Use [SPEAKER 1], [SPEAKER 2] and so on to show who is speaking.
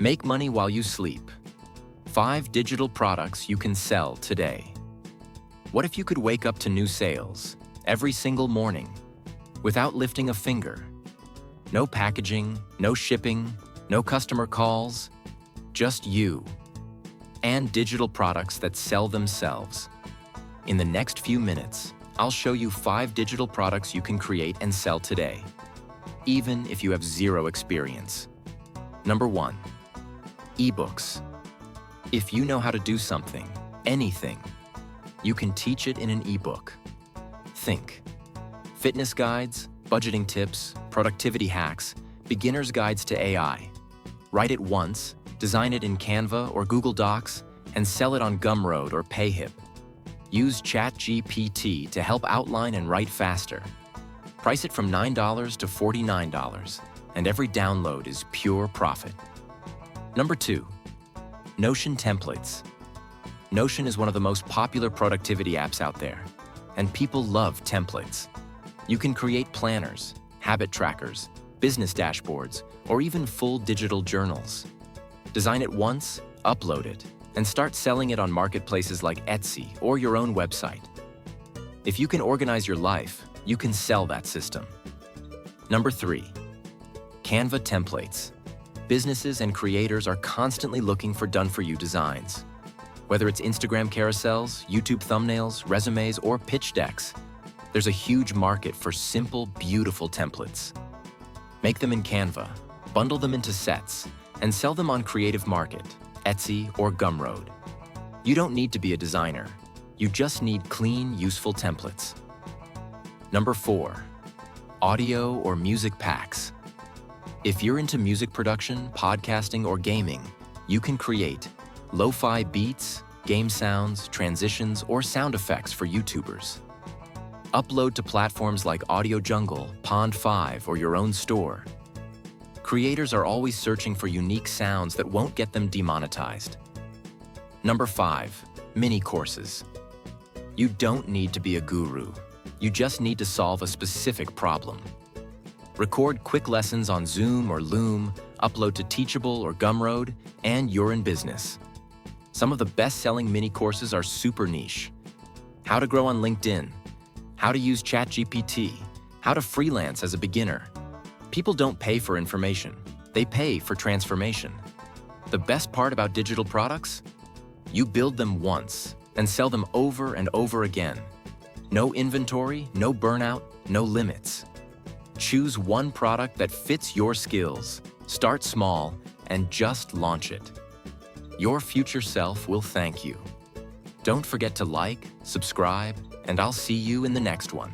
[SPEAKER 1] Make money while you sleep. 5 digital products you can sell today. What if you could wake up to new sales every single morning without lifting a finger? No packaging, no shipping, no customer calls, just you. And digital products that sell themselves. In the next few minutes, I'll show you 5 digital products you can create and sell today, even if you have zero experience. Number 1, ebooks. If you know how to do something, anything, you can teach it in an ebook. Think: fitness guides, budgeting tips, productivity hacks, beginner's guides to AI. Write it once, design it in Canva or Google Docs, and sell it on Gumroad or Payhip. Use ChatGPT to help outline and write faster. Price it from $9 to $49, and every download is pure profit. Number 2, Notion templates. Notion is one of the most popular productivity apps out there, and people love templates. You can create planners, habit trackers, business dashboards, or even full digital journals. Design it once, upload it, and start selling it on marketplaces like Etsy or your own website. If you can organize your life, you can sell that system. Number 3, Canva templates. Businesses and creators are constantly looking for done-for-you designs. Whether it's Instagram carousels, YouTube thumbnails, resumes, or pitch decks, there's a huge market for simple, beautiful templates. Make them in Canva, bundle them into sets, and sell them on Creative Market, Etsy, or Gumroad. You don't need to be a designer. You just need clean, useful templates. Number 4, audio or music packs. If you're into music production, podcasting, or gaming, you can create lo-fi beats, game sounds, transitions, or sound effects for YouTubers. Upload to platforms like Audio Jungle, Pond5, or your own store. Creators are always searching for unique sounds that won't get them demonetized. Number 5, mini courses. You don't need to be a guru. You just need to solve a specific problem. Record quick lessons on Zoom or Loom, upload to Teachable or Gumroad, and you're in business. Some of the best-selling mini courses are super niche. How to grow on LinkedIn, how to use ChatGPT, how to freelance as a beginner. People don't pay for information, they pay for transformation. The best part about digital products? You build them once and sell them over and over again. No inventory, no burnout, no limits. Choose one product that fits your skills, start small, and just launch it. Your future self will thank you. Don't forget to like, subscribe, and I'll see you in the next one.